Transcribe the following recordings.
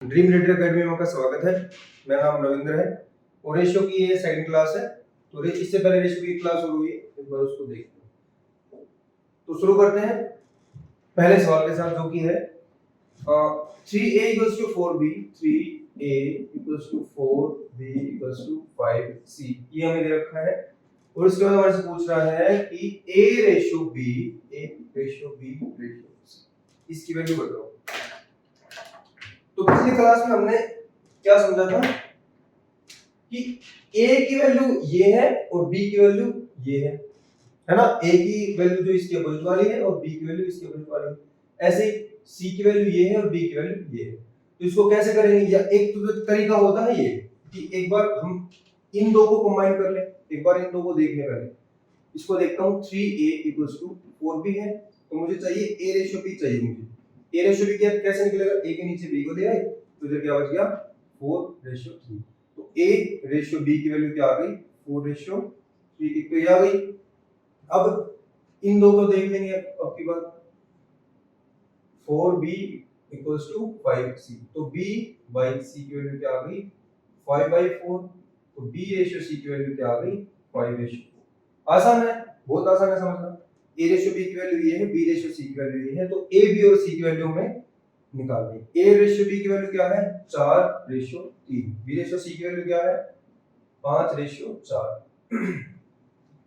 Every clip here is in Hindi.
ड्रीम लीडर अकेडमी में आपका स्वागत है। मेरा नाम रविंद्र है और रेशियो की ये सेकंड क्लास है। तो इससे पहले रेशियो की क्लास शुरू हुई, एक बार उसको देखते हैं। तो शुरू करते हैं पहले सवाल के साथ, जो कि है 3a = 4b, 3a = 4b = 5c। ये हमें दे रखा है और इसके बाद हमारे से पूछ रहा है कि a/b इसकी वैल्यू बताओ। तो पिछली क्लास में हमने क्या समझा था कि a की वैल्यू ये है और b की वैल्यू ये है ना। a की वैल्यू जो इसके अपोजिट वाली है और b की वैल्यू इसके अपोजिट वाली है। ऐसे ही c की वैल्यू ये है और b की वैल्यू ये है। तो इसको कैसे करेंगे, या एक तो तरीका होता है ये कि एक बार हम इन दो को कंबाइन कर लें। एक बार इन दो को देख लें पहले। इसको देखता हूं 3a = 4b है, तो मुझे चाहिए a/b चाहिए। मुझे a/b कैसे निकलेगा, a के नीचे b को ले आए तो इधर क्या बच गया 4/3। तो a/b की वैल्यू क्या आ गई 4/3, एक तो ये आ गई। अब इन दो को देख लेंगे अब की बात। 4b = 5c, तो b/c की वैल्यू क्या आ गई 5/4। तो b/c की वैल्यू क्या आ गई 5/4। आसान है, बहुत आसान है समझना। a/b की वैल्यू ये है, b/c की वैल्यू ये है, तो a, b और c की वैल्यू हमें निकालनी है। a/b की वैल्यू क्या है 4/3, b/c की वैल्यू क्या है 5/4।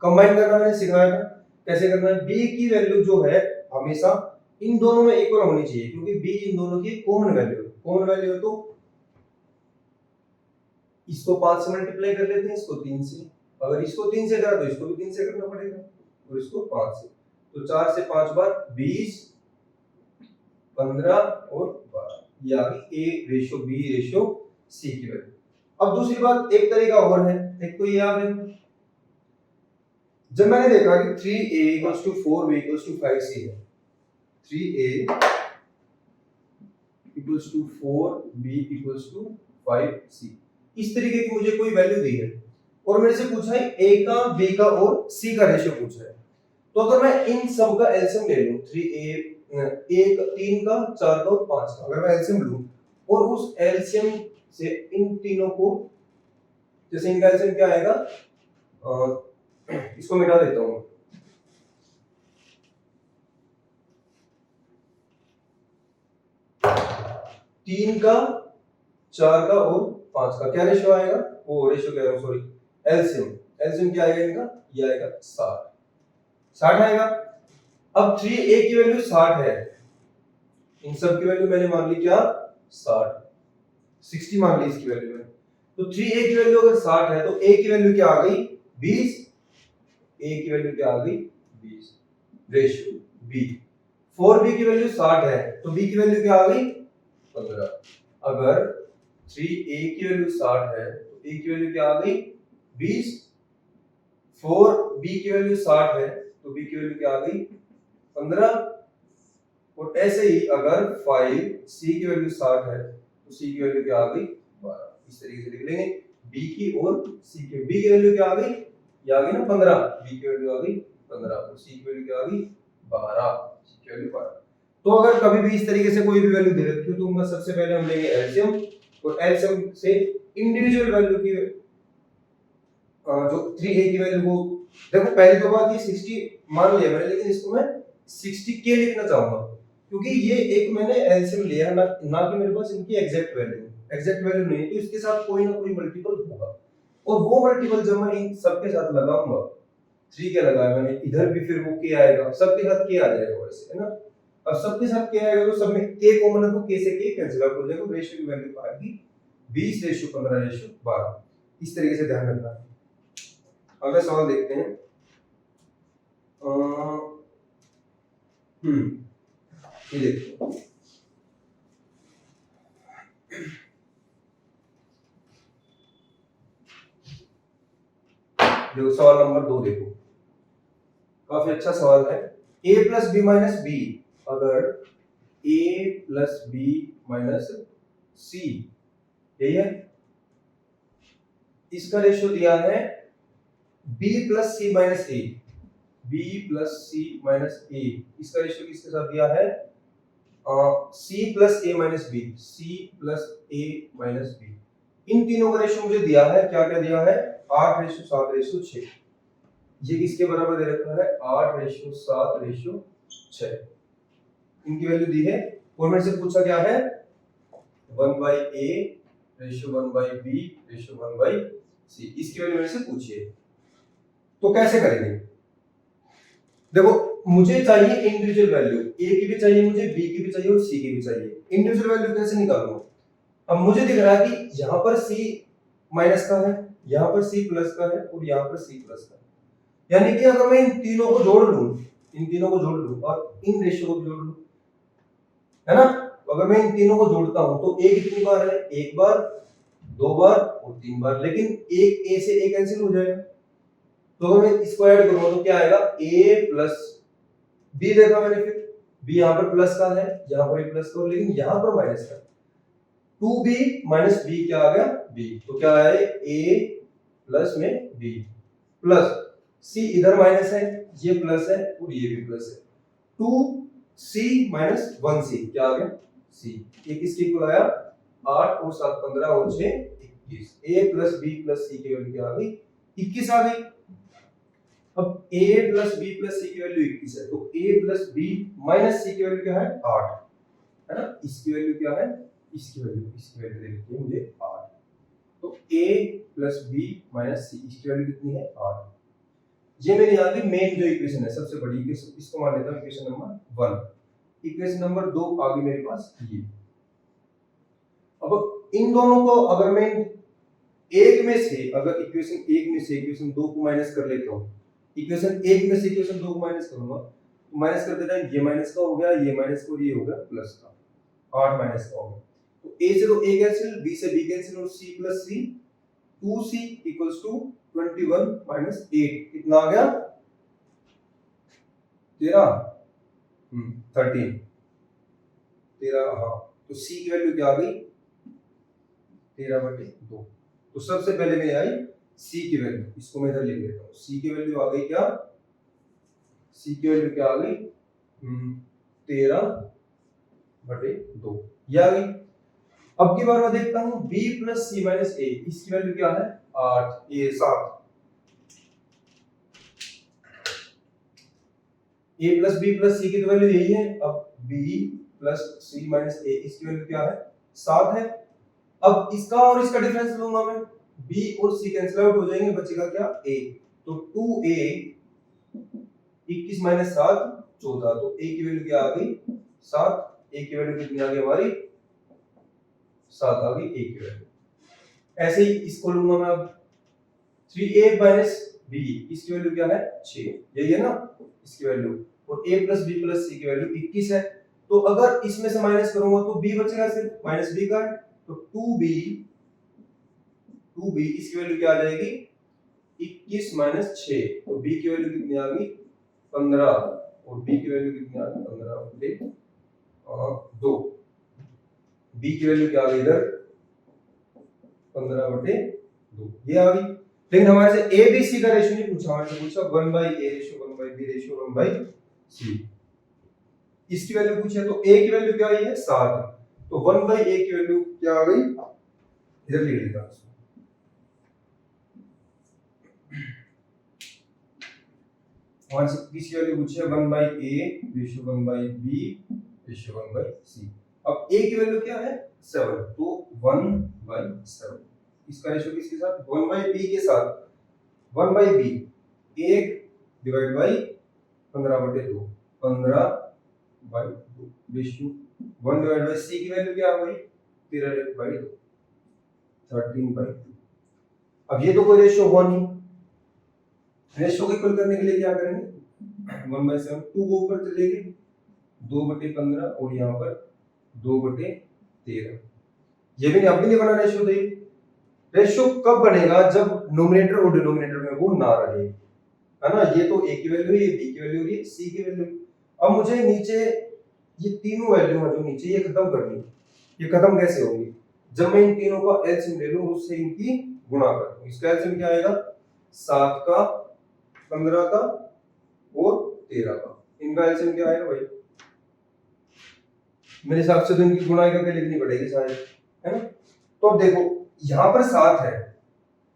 कंबाइन करना मैंने सिखाया था कैसे करना है। b की वैल्यू जो है हमेशा इन दोनों में इक्वल होनी चाहिए, क्योंकि b इन दोनों की कॉमन वैल्यू है। कॉमन वैल्यू है तो इसको 5 से मल्टीप्लाई कर लेते हैं, इसको 3 से। अगर इसको 3 से करा तो इसको भी 3 से करना पड़ेगा और इसको 5 से। तो 4 से 5 बार 20, 15 और 12। ये आ गई a/b/c की वैल्यू। अब दूसरी बात, एक तरीका और है, एक तो ये आ गया। जब मैंने देखा कि 3a = 4b = 5c है, 3a = 4b = 5c, इस तरीके की मुझे कोई वैल्यू दी है और मेरे से पूछा है a का, b का और c का रेशियो पूछा है। तो अगर मैं इन सब का एलसीएम ले लूं, 3a 3 का, 4 का और 5 का, अगर मैं एलसीएम लूं और उस एलसीएम से इन तीनों को, जैसे इनका एलसीएम क्या आएगा, इसको मिटा देता हूं। 3 का, 4 का और 5 का क्या रेशियो आएगा, वो रेशियो कह रहा हूं, सॉरी, एलसीएम क्या आएगा इनका, ये आएगा 60 आएगा। अब 3a की वैल्यू 60 है, इन सब की वैल्यू मैंने मान ली क्या 60 मान ली इसकी वैल्यू मैंने। तो 3a की वैल्यू अगर 60 है तो a की वैल्यू क्या आ गई 20, a की वैल्यू क्या आ गई 20 रेशियो b। 4b की वैल्यू 60 है तो b की वैल्यू क्या आ गई 15। अगर 3a की वैल्यू 60 है तो a की वैल्यू क्या आ गई 20, 4b की वैल्यू 60 है तो b की वैल्यू क्या आ गई 15। और ऐसे ही अगर 5c की वैल्यू 60 है तो c की वैल्यू क्या आ गई 12। इस तरीके से लिख लेंगे b की और c की। b की वैल्यू क्या आ गई, ये आ गई ना 15, b की वैल्यू आ गई 15 और c की वैल्यू क्या आ गई 12, c की वैल्यू 12। तो अगर कभी भी इस तरीके से कोई भी वैल्यू दे रखी हो तो उनका सबसे पहले हम लेंगे एलसीएम, और एलसीएम से इंडिविजुअल वैल्यू की जो 3a की वैल्यू को, देखो पहली तो बात ये 60 मान लिया मैंने, लेकिन इसको मैं 60k लिखना चाहूंगा क्योंकि ये एक मैंने एलसीएम लिया है ना कि मेरे पास इनकी एग्जैक्ट वैल्यू नहीं है, तो इसके साथ कोई ना कोई मल्टीपल होगा और वो मल्टीपल जब मैं इन सबके साथ लगाऊंगा, 3 क्या लगाया मैंने, इधर भी फिर वो k आएगा, सबके साथ k आ जाएगा वैसे, है ना। अब सबके साथ k आएगा तो सब में k कॉमन है तो k से k कैंसिल आउट हो जाएगा, रेशियो की वैल्यू आएगी 20/15/12। इस तरीके से ध्यान रखना है। अगला सवाल देखते हैं। ये देखो, सवाल नंबर 2 देखो, काफी अच्छा सवाल है। a + b - b, अगर a + b - c, यही है, इसका रेशियो दिया है b + c - a, b + c - a, इसका रेशियो किसके साथ दिया है सी प्लस ए माइनस बी, सी प्लस ए माइनस बी, इन तीनों का रेशियो मुझे दिया है, क्या क्या दिया है, 8:7:6। ये किसके बराबर दे रखा है, 8:7:6। इनकी वैल्यू दी है और मेरे से पूछा क्या है, 1/a:1/b:1/c, इसकी वैल्यू मेरे से पूछिए। तो कैसे करेंगे, देखो मुझे चाहिए इंडिविजुअल वैल्यू, ए की भी चाहिए मुझे, बी की भी चाहिए और सी की भी चाहिए। इंडिविजुअल वैल्यू कैसे निकालूंगा, अब मुझे दिख रहा है कि यहां पर सी माइनस का है, यहां पर सी प्लस का है और यहां पर सी प्लस का है, यानी कि अगर मैं इन तीनों को जोड़ लूं, इन तीनों को जोड़ लूं और इन रेशियो को भी जोड़ लूं, है ना, तो अगर मैं इन तीनों को जोड़ता हूं तो ए कितनी बार है, एक बार, दो बार और तीन बार, लेकिन एक ए से ए कैंसिल हो जाएगा, तो अगर मैं इसको ऐड करूंगा तो क्या आएगा, a प्लस बी, देखा मैंने फिर b यहां पर प्लस का है, यहां पर भी प्लस का, लेकिन यहां पर माइनस का, 2b माइनस b क्या आ गया, b, तो क्या है, a प्लस में b प्लस c, इधर माइनस है, ये प्लस है और ये भी प्लस है, 2c माइनस 1c क्या आ गया, c, ये किसके इक्वल आया, 8 और 7 15 और 6 21, a plus b plus c की वैल्यू क्या आ गई, 21 आ गई। अब a plus b plus c की वैल्यू 21 है, तो a plus b minus c की वैल्यू क्या है, 8, है ना, इसकी वैल्यू क्या है, इसकी वैल्यू देखिए मुझे 8, तो a plus b minus c, इसकी वैल्यू कितनी है, 8। ये मेरी यहाँ की मेन जो इक्वेशन है, सबसे बड़ी इक्वेशन, इसको मान लेता हूँ इक्वेशन नंबर 1। इक्वेशन नंबर 2 आ गई मेरे पास ये। अब इन दोनों को अगर मैं एक में से, अगर इक्वेशन 1 में से इक्वेशन 2 को माइनस कर लेता हूँ, इक्वेशन 1 में से इक्वेशन 2 को माइनस करूंगा, तो माइनस करते टाइम ये माइनस का हो गया, ये माइनस का और ये हो गया प्लस का, 8 माइनस का हो गया, तो a से तो a कैंसिल, b से b कैंसिल और c plus c, 2c equals to 21 minus 8, कितना आ गया, 13 13, हाँ, तो c की वैल्यू क्या आ गई, 13/2। तो सबसे पहले में आई c की वैल्यू, इसको मैं इधर लिख लेता हूँ, c की वैल्यू आ गई क्या, c की वैल्यू क्या आ गई, 13/2 ये आ गई। अब की बार मैं देखता हूँ b plus c minus a, इसकी वैल्यू क्या है, 8, ये 7, a plus b plus c की तो वैल्यू यही है, अब b plus c minus a, इसकी वैल्यू क्या है, 7 है। अब इसका और इसका डिफरेंस लूंगा मैं, b और c कैंसिल आउट हो जाएंगे, बचेगा क्या, a, तो 2a 21 माइनस 7 14, तो a की वैल्यू क्या आ गई, 7, a की वैल्यू कितनी आ गई हमारी, 7 आ गई a की वैल्यू। ऐसे ही इसको लूंगा मैं, अब 3a माइनस b, इसकी वैल्यू क्या है, 6, यही है ना इसकी वैल्यू, और a plus b plus c की वैल्यू 21 है, तो अगर इसमें से माइनस करूंगा तो b बचेगा सिर्फ, माइनस b का है, तो 2b इसकी वैल्यू क्या आ जाएगी, 21 माइनस 6, तो b की वैल्यू कितनी आ गई, 15, और b की वैल्यू कितनी आ गई, 15/2, b की वैल्यू क्या आ गई इधर, 15/2 ये आ गई। लेकिन हमारे से a b c का रेशियो नहीं पूछा, हमारे से पूछा 1/a ratio, 1/b ratio, 1/c, इसकी वैल्यू पूछी है, तो a की वैल्यू क्या आई है, 7, तो 1/a की वैल्यू क्या आ गई, इधर लिख लेता हूं, हमारे से किसकी वैल्यू पूछी है, 1/a ratio 1/b ratio 1/c। अब a की वैल्यू क्या है, 7, तो 1/7, इसका रेशियो किसके साथ, 1/b के साथ, 1/b 1 divide by 15/2, 15/2 ratio 1 divide by c की वैल्यू क्या आ गई, 13/2, 13/2। अब ये तो कोई रेशियो हुआ नहीं, रेशियो को इक्वल करने के लिए क्या करेंगे, 1/7, 2 को ऊपर चलेगी, 2/15 और यहाँ पर 2/13, ये भी नहीं, अब भी नहीं बना रेशियो, तो रेशियो कब बनेगा, जब नोमिनेटर और डिनोमिनेटर में वो ना रहे, है ना, ये तो a की वैल्यू है, ये b की वैल्यू है, ये c की वैल्यू। अब मुझे नीचे ये तीनों वैल्यू है जो नीचे, ये खत्म करनी है, ये खत्म कैसे होगी, जब मैं इन तीनों का एलसीएम ले लूं, उससे इनकी गुणा कर दूं, इसका एलसीएम क्या आएगा, 7 का, 15 का और 13 का, इनका एलसीएम क्या आएगा भाई, मेरे हिसाब से तो इनकी गुणाई करके लिखनी पड़ेगी शायद, है ना। तो अब देखो यहाँ पर 7 है,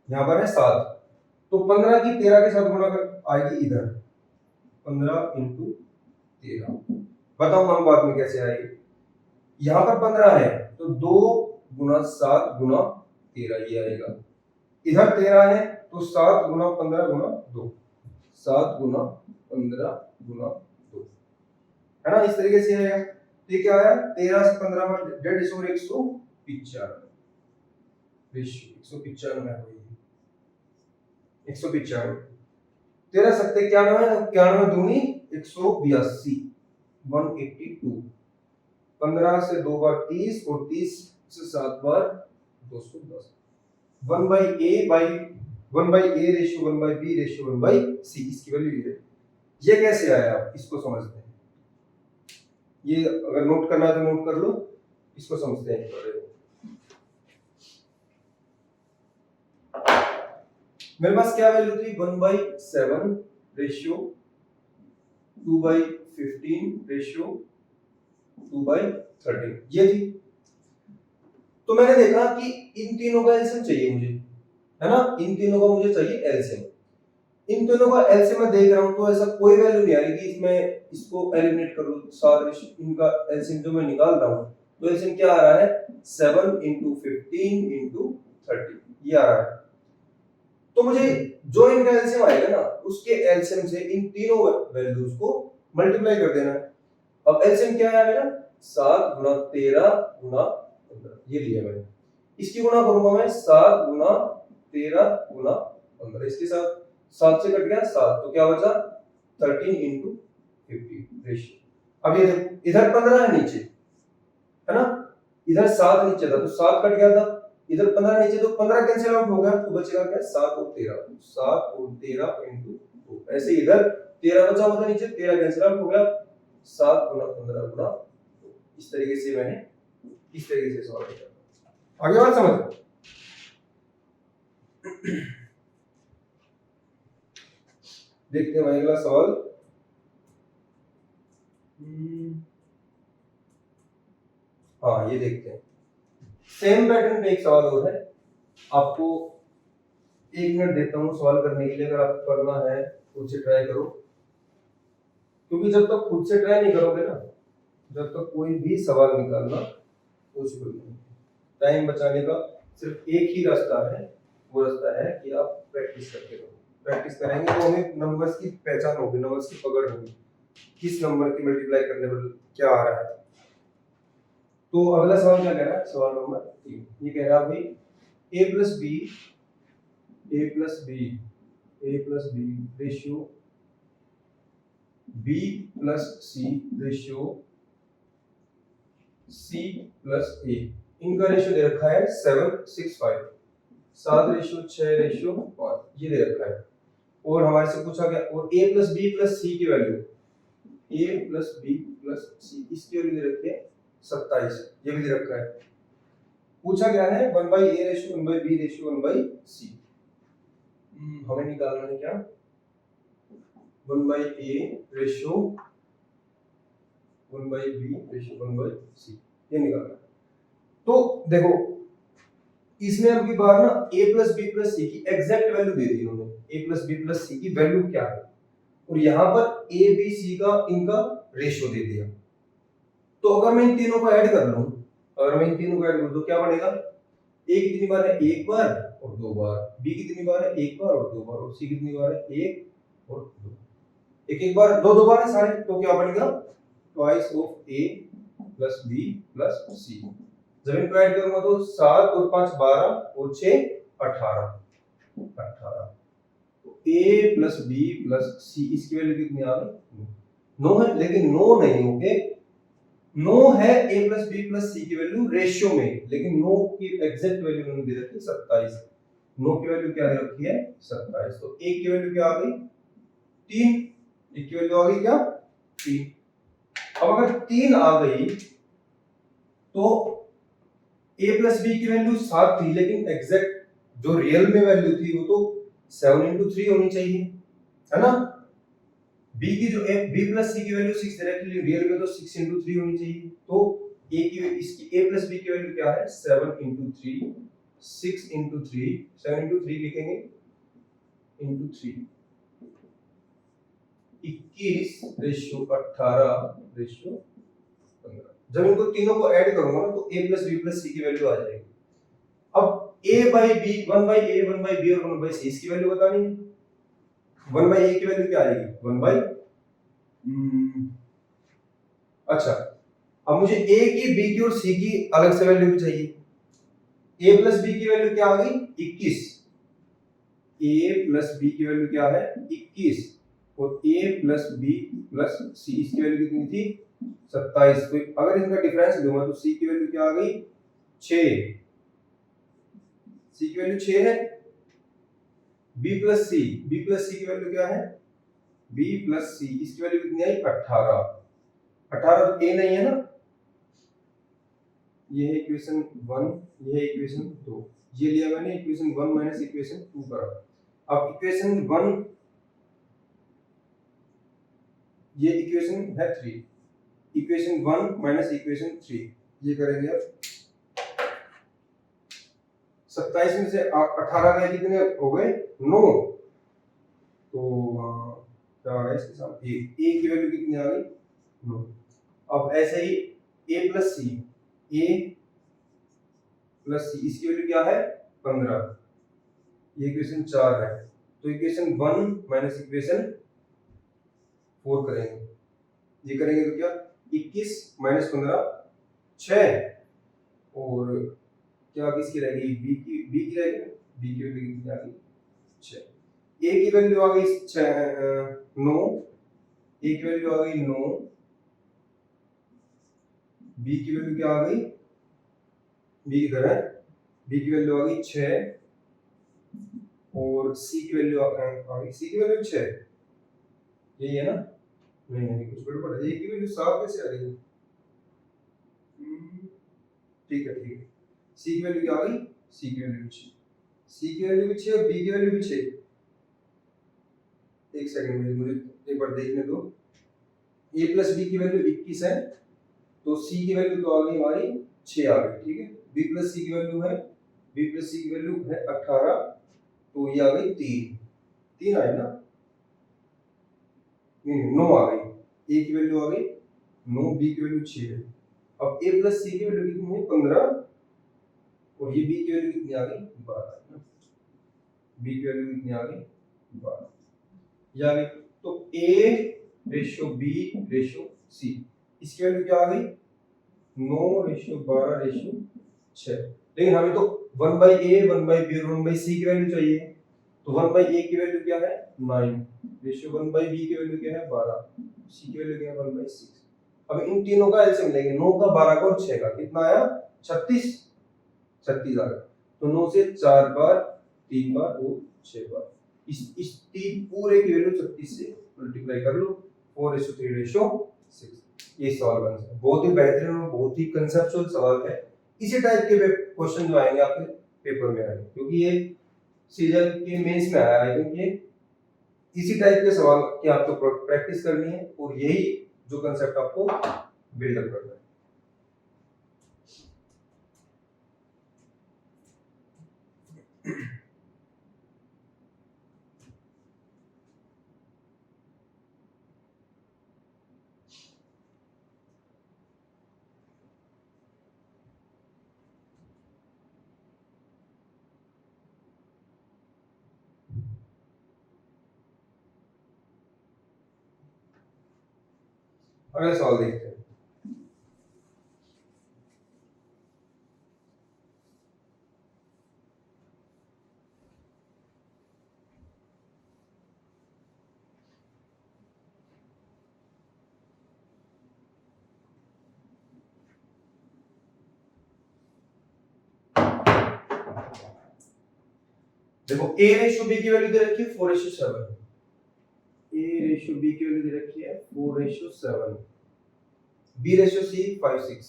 यहाँ पर है 7, तो 15 की 13 के साथ गुणा कर आएगी इधर 15 इंटू 13। बताओ हम बाद में कैसे आएगी। यहाँ पर 15 है तो 2 गुना 7 गुना 13 ये आएगा। इधर 13 है तो 7 गुना 15 गुना 2, 7 गुना 15 गुना 2, है ना, इस तरीके से आएगा। ये क्या आया 13 से 15 में 150 और 195 रेशियो 195 है, 195 13 सत्ते 91, 91 दूनी 182 182, 15 से 2 बार 30 और 30 से 7 बार 210, 1/a ratio 1/b ratio 1/c, इसकी वैल्यू ये है। ये कैसे आया आप इसको समझते हैं, ये अगर नोट करना है तो नोट कर लो, इसको समझते हैं थोड़े। मेरे पास क्या वैल्यू थी 1/7 रेशियो 2/15 रेशियो 2/13 ये थी। तो मैंने देखा कि इन तीनों का एलसीएम चाहिए मुझे, है ना, इन तीनों का मुझे चाहिए एलसीएम। इन तीनों का एलसीएम मैं देख रहा हूं तो ऐसा कोई वैल्यू नहीं आ रही कि इसमें इसको एलिमिनेट कर लूं। 7 इनका एलसीएम जो मैं निकाल रहा हूं तो एलसीएम क्या आ रहा है 7 × 15 × 30 ये आ रहा है। तो मुझे जो इनका एलसीएम आएगा ना उसके एलसीएम से इन तीनों वैल्यूज को मल्टीप्लाई कर देना है। अब एलसीएम क्या है मेरा 7 गुना 13 गुना 15 ये लिया मैंने, इसकी गुणा करूंगा मैं 7 गुना 13 गुना 15, इसके साथ 7 से कट गया 7 तो क्या बचा 13 × 50 रेशियो। अब ये देखो इधर 15 है नीचे, है ना, इधर 7 नीचे था तो 7 कट गया था, इधर 15 नीचे तो 15 कैंसिल आउट हो गया तो बचेगा क्या 7 और 13, 7 और 13 × 2। ऐसे इधर 13 बचा हुआ था नीचे, 13 कैंसिल आउट हो गया, 7 गुना 15 गुना 2। इस तरीके से मैंने इस तरीके से सॉल्व किया। आगे बात समझ। देखते हैं भाई अगला सवाल। हाँ ये देखते हैं, सेम पैटर्न पे एक सवाल और है, आपको 1 मिनट देता हूँ सवाल करने के लिए, अगर आपको करना है खुद से ट्राई करो, क्योंकि जब तक खुद से ट्राई नहीं करोगे ना जब तक कोई भी सवाल निकालना पॉसिबल नहीं। टाइम बचाने का सिर्फ एक ही रास्ता है, वो रास्ता है कि आप प्रैक्टिस करते रहो। प्रैक्टिस करेंगे तो हमें नंबर्स की पहचान होगी, नंबर्स की पकड़ होगी, किस नंबर की मल्टीप्लाई करने पर क्या आ रहा है। तो अगला सवाल क्या कह रहा है, सवाल नंबर 3 ये कह रहा है भाई a + b ratio b + c ratio c + a, इनका रेशियो दे रखा है 7:6:5, 7 रेशियो 6 रेशियो 5 ये दे रखा है। और हमारे से पूछा गया और a + b + c की वैल्यू, a + b + c इसकी वैल्यू दे रखी है 27, ये भी दे रखा है। पूछा गया है 1/a ratio 1/b ratio 1/c, हमें निकालना है क्या 1/a ratio 1/b ratio 1/c ये निकालना है। तो देखो इसमें अब की बार ना a + b + c की एग्जैक्ट वैल्यू दे दी उन्होंने, a + b + c की वैल्यू क्या है, और यहाँ पर a b c का इनका रेशियो दे दिया। तो अगर मैं इन तीनों को ऐड कर लूं, तो क्या बनेगा, a कितनी बार है 1 बार और 2 बार, b कितनी बार है 1 बार और 2 बार, और c कितनी बार है 1 और 2, एक बार 2 बार है सारे, तो क्या बनेगा twice of a + b + c। जब इनको ऐड करूंगा तो 7 और 5 12 और 6 18, तो a + b + c इसकी वैल्यू कितनी आ गई 9 है, लेकिन 9 नहीं, ओके 9 है a + b + c की वैल्यू रेशियो में, लेकिन 9 की एग्जैक्ट वैल्यू उन्होंने दे रखी है 27, 9 की वैल्यू क्या दे रखी है 27, तो a की वैल्यू क्या आ गई 3, a की वैल्यू आ गई क्या 3। अब अगर 3 आ गई तो a + b की वैल्यू 7 थी, लेकिन एग्जैक्ट जो रियल में वैल्यू थी वो तो 7 × 3 होनी चाहिए, है ना। b की जो b + c की वैल्यू 6 दे रखी है, रियल में तो 6 × 3 होनी चाहिए, तो ए की इसकी a प्लस बी की वैल्यू क्या है 7 इंटू 3 6 इंटू 3 7 इंटू 3 लिखेंगे इंटू 3 21 रेशियो 18 रेशियो 15। जब इनको तीनों को ऐड करूंगा ना तो a plus B plus C की वैल्यू आ जाएगी। अब a by B 1 by a 1 by B और 1 बाई सी इसकी वैल्यू बतानी है। 1 बाई a की वैल्यू क्या आएगी 1 बाई अच्छा अब मुझे a की b की और c की अलग से वैल्यू भी चाहिए। a प्लस b की वैल्यू क्या आ गई 21। a प्लस b की वैल्यू क्या है 21 और a plus b plus c इसकी वैल्यू कितनी थी 27। तो अगर इसका डिफरेंस लूंगा तो c की वैल्यू क्या आ गई 6। c की वैल्यू 6 है। b प्लस c की वैल्यू क्या है b प्लस c इसकी वैल्यू कितनी आई 18। 18 तो a नहीं है ना, ये है इक्वेशन 1 ये है इक्वेशन 2। ये लिया मैंने इक्वेशन 1 माइनस इक्वेशन 2 करा। अब इक्वेशन 1 ये इक्वेशन है 3 इक्वेशन 1 माइनस इक्वेशन 3 ये करेंगे अब 27 में से 18 गए कितने हो गए 9। तो क्या आ रहा है इसके साथ a की वैल्यू कितनी आ गई 9। अब ऐसे ही a प्लस सी इसकी वैल्यू क्या है 15। ये इक्वेशन 4 है। तो इक्वेशन 1 माइनस इक्वेशन 4 करेंगे। ये करेंगे तो क्या 21 माइनस 15 6 और क्या किसकी रहेगी b की रहेगी b की वैल्यू कितनी आ गई 6। a की वैल्यू आ गई 9 a की वैल्यू आ गई 9 b की वैल्यू क्या आ गई b इधर है b की वैल्यू आ गई 6 और c की वैल्यू आ गई c की वैल्यू 6 यही है ना नहीं कुछ गड़बड़ है। a की वैल्यू 7 कैसे आ गई ठीक है c की वैल्यू क्या आ गई c की वैल्यू 6 c की वैल्यू भी 6 और b की वैल्यू भी 6। एक सेकंड मुझे एक बार देखने दो। a प्लस b की वैल्यू 21 है तो c की वैल्यू तो आ गई हमारी 6 आ गई ठीक है। b प्लस c की वैल्यू है b प्लस c की वैल्यू है 18 तो ये आ गई 3 आई ना नहीं 9 आ गई। a की वैल्यू आ गई 9 b की वैल्यू 6 है। अब a प्लस c की वैल्यू कितनी है 15 और ये b की वैल्यू कितनी आ गई 12 b की वैल्यू कितनी आ गई 12 या तो a ratio b ratio c इसकी वैल्यू क्या आ गई 9 रेशियो 12 रेशियो 6। लेकिन हमें तो 1 बाई a 1 बाई b और 1 बाई c की वैल्यू चाहिए। तो 1 बाई a की वैल्यू क्या है 9 रेशियो 1 बाई b की वैल्यू क्या है 12 c की वैल्यू क्या है 1 बाई 6। अब इन तीनों का एलसीएम लेंगे 9 का 12 का और 6 का कितना आया 36 36 आ गया। तो 9 से 4 बार 3 बार और 6 बार इस तीन पूरे की वैल्यू 36 से मल्टीप्लाई कर लो 4:3:6 ये सवाल बन जाए। बहुत ही बेहतरीन और बहुत ही कंसेप्चुअल सवाल है। इसी टाइप के क्वेश्चन जो आएंगे आपके पेपर में आएंगे क्योंकि ये सीजन के मेंस में आया है क्योंकि इसी टाइप के सवाल की आपको प्रैक्टिस करनी है और यही जो कंसेप्ट आपको बिल्डअप करना है। अगला सवाल देखते हैं। देखो a रेशियो b की वैल्यू दे रखी है 4:7 a रेशियो b की वैल्यू दे रखी है 4:7 b ratio c 5:6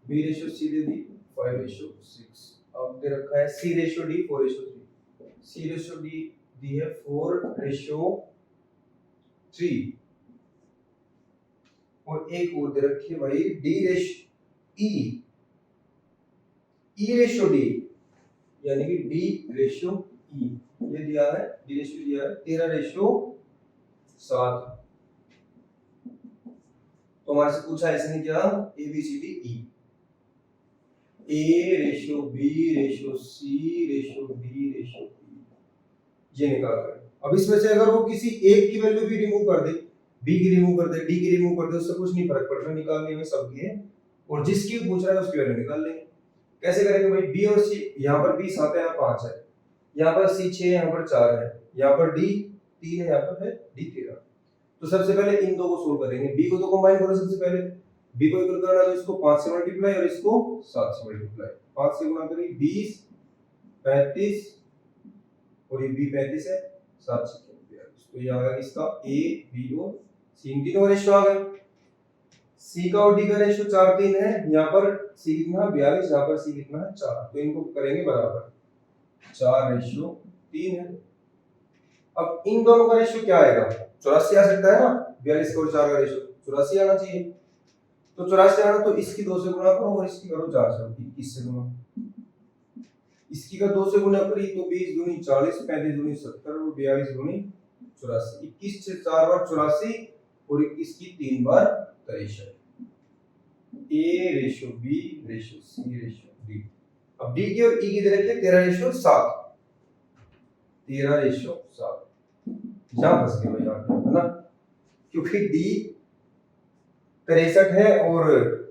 b ratio c दे दी 5:6 अब दे रखा है c ratio d 4:3 c ratio d दी है 4:3 और एक और दे रखी है भाई d रेशियो ई रेशियो डी, यानी कि डी रेशियो ई, ये दिया है, डी रेशियो दिया है 13:7। तो हमारे से पूछा इसने क्या, A B C D E, A ratio B ratio C ratio D ratio E, ये निकाल रहे हैं। अब इसमें से अगर वो किसी एक की वैल्यू भी रिमूव कर दे, बी की रिमूव कर दे, डी की रिमूव कर दे, उससे कुछ नहीं फर्क पड़ता, निकालने में सबकी है, और जिसकी पूछ रहा है उसकी वैल्यू निकाल लेंगे। कैसे करेंगे भाई, बी और सी, यहाँ पर बी 7 है, यहाँ 5 है, यहाँ पर सी 6 है, यहाँ पर 4 है, यहाँ पर डी 3 है, यहाँ पर है डी 13। तो सबसे पहले इन दो को सोल्व करेंगे, बी को तो कंबाइन करो सबसे पहले, बी को इक्वल करना तो इसको 5 से मल्टीप्लाई और इसको 7 से मल्टीप्लाई, 5 से गुणा करें 20 35 और ये बी 35 है, 7 से 42, तो ये आ गया इसका ए बी और सी, इन तीनों का रेशियो आ गया। सी का और डी का रेशियो 4:3 है, यहाँ पर सी कितना 42, यहाँ पर सी कितना है 4, तो इनको करेंगे बराबर, 4:3 है। अब इन दोनों का रेशियो क्या आएगा, 84 आ सकता है ना, 42 और 4 का रेशियो 84 आना चाहिए। तो 84 आना, तो इसकी 2 से गुणा करो और इसकी करो 4 से, 21 से गुणा, इसकी का 2 से गुणा करी तो 20 दूनी 40, 35 दूनी 70 और 42 दूनी 84, 21 से 4 बार 84 और 21 की 3 बार 63, A ratio B ratio C ratio D. अब डी की और ई की दे रखी है 13:7, 13:7, यहां फंस गए भाई आप, है ना, क्योंकि डी 63 है और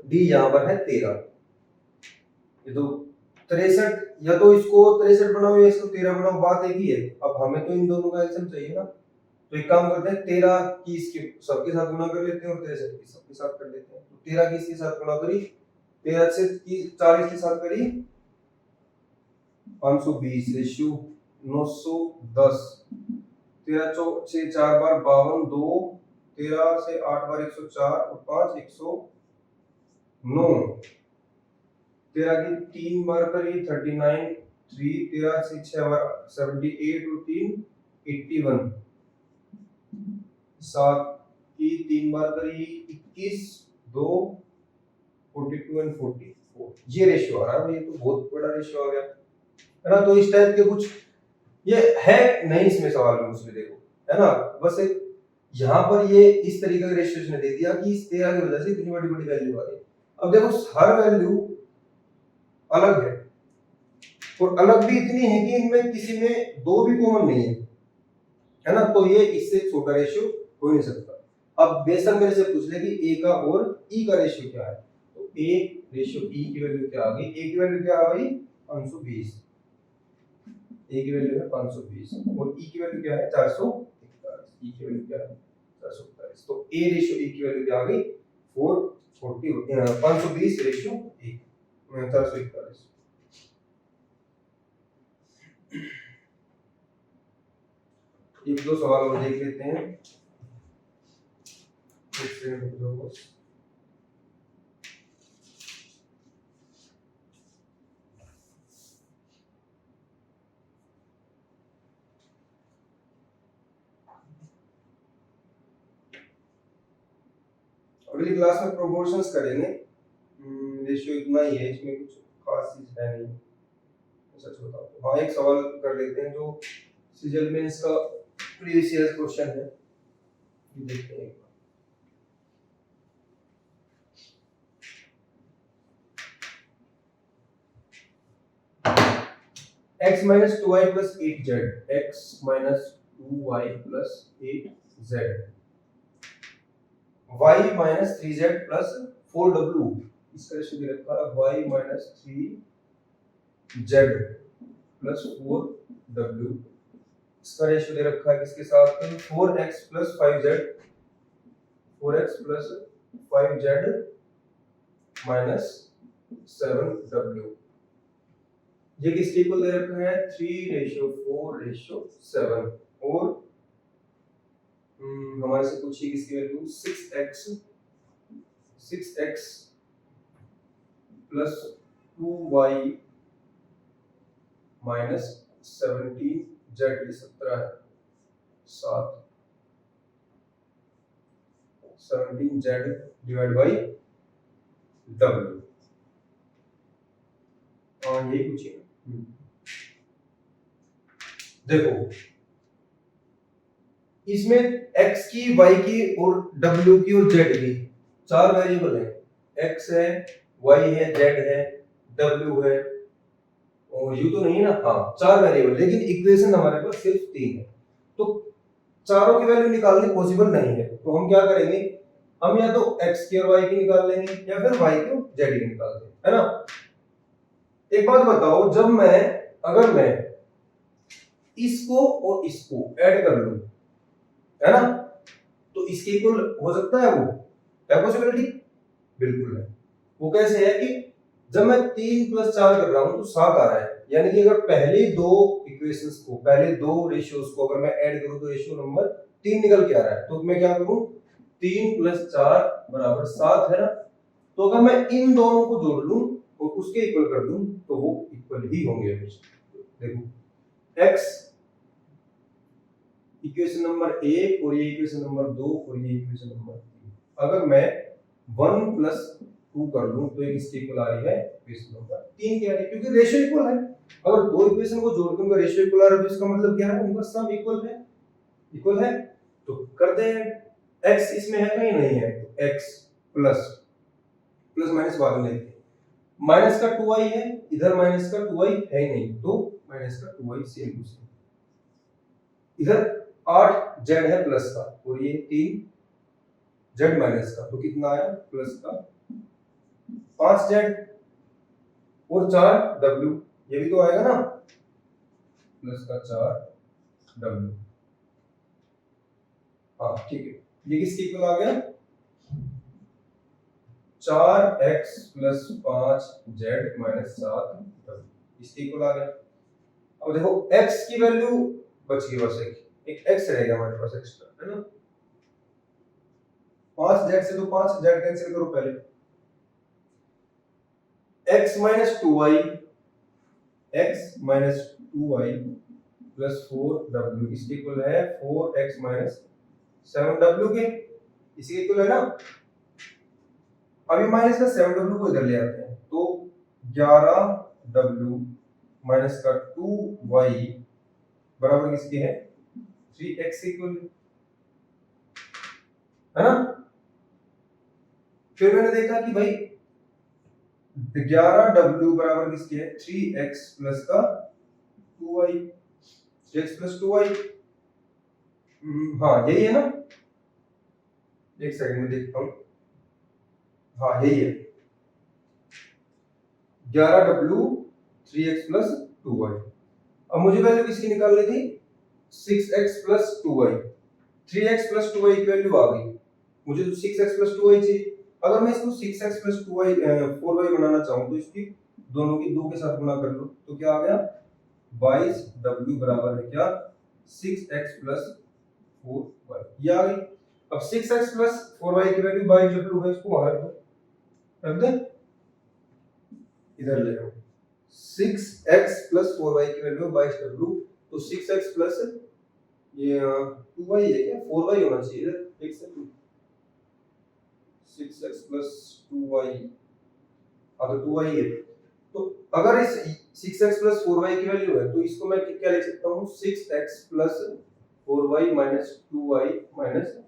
डी यहां पर है 13, ये तो 63, या तो इसको 63 बनाओ या इसको 13 बनाओ, बात एक ही है। अब हमें तो इन दोनों का एलसीएम चाहिए ना, तो एक काम करते हैं, 13 की इसके सबके साथ गुणा कर लेते हैं और 63 की सबके साथ कर लेते हैं। तो 13 की इसके साथ गुणा करी, 13 से की 40 के साथ करी 520 रेशियो 910, 13 6 4 बार 52, 2 13 से 8 बार 104 और 5 109, 13 की 3 बार करी 39 3, 13 से 6 बार 78 और 3 81, 7 की 3 बार करी 21 2 42 एंड 44, ये रेशियो आ रहा है, ये तो बहुत बड़ा रेशियो आ गया, है ना। तो इस टाइप के कुछ ये है नहीं इसमें सवाल में उसमें देखो, है ना, बस एक यहाँ पर ये इस तरीके का रेशियो ने दे दिया कि इस 13 की वजह से इतनी बड़ी बड़ी वैल्यू आ रही है। अब देखो हर वैल्यू अलग है और अलग भी इतनी है कि इनमें किसी में दो भी कॉमन नहीं है ना, तो ये इससे छोटा रेशियो हो ही नहीं सकता। अब बेशक मेरे से पूछ ले कि ए का और ई का रेशियो क्या है, तो ए रेशियो ई की वैल्यू क्या आ गई, ए की वैल्यू क्या आ गई 520, ए की वैल्यू है 520 और ई की वैल्यू क्या है 441, ई की वैल्यू क्या है 441, तो ए रेशियो ई की वैल्यू क्या आ गई 440, 520 रेशियो ए 441। एक दो सवाल और देख लेते हैं, अगली क्लास में प्रोपोर्शंस करेंगे, रेशियो इतना ही है, इसमें कुछ खास चीज है नहीं, सच बताओ तो। हाँ एक सवाल कर लेते हैं जो सीजल मेंस का प्रीवियस ईयर क्वेश्चन है, ये देखते हैं। x minus 2y plus 8z, x minus 2y plus 8z, y minus 3z plus 4w, इसका रेशियो दे रखा है y minus 3z plus 4w, इसका रेशियो दे रखा है किसके साथ 4x plus 5z, 4x plus 5z minus 7w, ये किसके इक्वल दे रखा है 3:4:7 और हमारे से पूछी किसकी value 6x plus 2y minus 17z, 17 है 17z divided by w, यही कुछ है। देखो इसमें x की, y की और w की और z की 4 वेरिएबल है। x है, y है, z है, w है और u तो नहीं है ना। हाँ 4 वेरिएबल, लेकिन इक्वेशन हमारे पास सिर्फ 3 है, तो चारों की वैल्यू निकालनी पॉसिबल नहीं है। तो हम क्या करेंगे, हम या तो x की और y की निकाल लेंगे या फिर y की और z की निकाल देंगे, है ना। एक बात बताओ, जब मैं, अगर मैं इसको और इसको ऐड कर लूं, है ना, तो इसके इक्वल हो सकता है, वो है पॉसिबिलिटी, बिल्कुल है। वो कैसे है कि जब मैं 3 + 4 कर रहा हूं तो 7 आ रहा है, यानी कि अगर पहले दो इक्वेशंस को, पहले दो रेशियोज को अगर मैं ऐड करूं तो रेशियो नंबर 3 निकल के आ रहा है। तो मैं क्या करूं, 3 + 4 = 7 है ना। तो अगर मैं इन दोनों को जोड़ लूं और उसके इक्वल कर दूं तो वो इक्वल ही होंगे। देखो x इक्वेशन नंबर 1 और ये इक्वेशन नंबर 2 और ये इक्वेशन नंबर 3, अगर मैं 1 + 2 कर लूं तो ये किसके इक्वल आ रही है, इक्वेशन नंबर 3 के आ रही है, क्योंकि रेशियो इक्वल है। अगर दो इक्वेशन को जोड़ के उनका रेशियो इक्वल आ रहा है तो इसका मतलब क्या है, उनका सम इक्वल है, इक्वल है। तो करते हैं, x इसमें है कहीं नहीं है, तो x प्लस प्लस माइनस बाद में लेते हैं, माइनस का 2y है, इधर माइनस का 2y है ही नहीं, तो माइनस का 2y सेम टू सेम। इधर 8 z है प्लस का और ये 3 z माइनस का, तो कितना आया, प्लस का 5 z और 4 w, ये भी तो आएगा ना, प्लस का 4 w। हाँ ठीक है, ये किसके इक्वल आ गया, 4x + 5z - 7w, इसके इक्वल आ गया। अब देखो x की वैल्यू बच गई, बस एक x रहेगा हमारे पास एक्स्ट्रा, है ना। 5z से तो 5z कैंसिल करो पहले, x - 2y, x - 2y + 4w, इसके इक्वल है 4x - 7w के, इसके इक्वल है ना। अभी माइनस का 7w को इधर ले आते हैं, तो 11w - का 2y बराबर किसके है, 3x इक्वल, है ना। फिर मैंने देखा कि भाई 11w बराबर किसके है, 3x प्लस का 2y, 3x + 2y, हाँ यही है ना, एक सेकंड में देखता हूँ, हाँ यही है, 11w 3x + 2y। अब मुझे वैल्यू किसकी निकालनी थी, 6x + 2y, 3x + 2y की वैल्यू आ गई, मुझे तो 6x + 2y चाहिए। अगर मैं इसको 6x + 2y 4y बनाना चाहूँ तो इसकी दोनों की 2 के साथ गुणा कर लो, तो क्या आ गया, 22w बराबर है क्या, 6x + 4y, ये आ गई। अब 6x + 4y की वैल्यू 22w है, इसको वहां रख दे, इधर ले लो, 6x + 4y की वैल्यू 22w, तो 6x प्लस ये 2y है क्या, 4y होना चाहिए इधर, एक सेकंड, 6x + 2y, अगर 2y है तो अगर इस 6x + 4y की वैल्यू है तो इसको मैं क्या लिख सकता हूँ, 6x + 4y - 2y -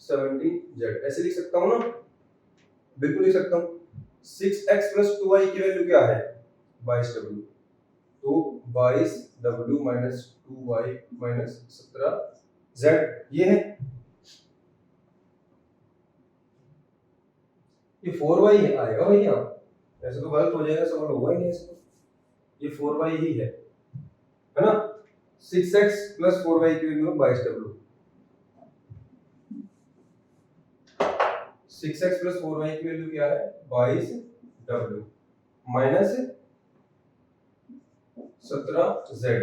17z, ऐसे लिख सकता हूँ ना, बिल्कुल लिख सकता हूँ। 6x + 2y की वैल्यू क्या है, 22w, तो 22w - 2y - 17z, ये है, ये 4y आएगा भैया, ऐसे तो गलत हो जाएगा, सवाल होगा ही नहीं इसको, ये 4y ही है ना। 6x + 4y की वैल्यू है 22w, 6x + 4y की वैल्यू क्या है, 22w minus 17z,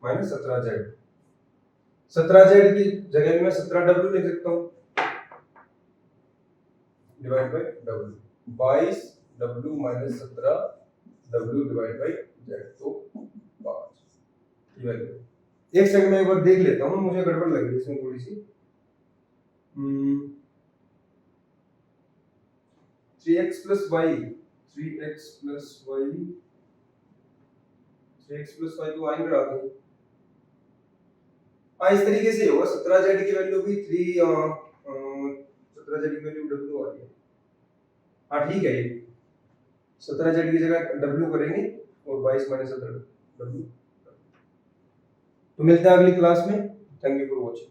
minus 17z, 17z की जगह भी मैं 17w लिख सकता हूँ, divide by w, 22w - 17w divide by z, तो 5, ये वैल्यू। एक सेकंड में एक बार देख लेता हूँ, मुझे गड़बड़ लग रही है इसमें थोड़ी सी। 3x + y, 3x + y 3x plus 5 तो y में आ गई। हाँ इस तरीके से होगा, 17z की वैल्यू भी 17z की वैल्यू w आ रही है। हाँ ठीक है, ये 17z की जगह w करेंगे और 22 माइनस w। तो मिलते हैं अगली क्लास में। Thank you for watching.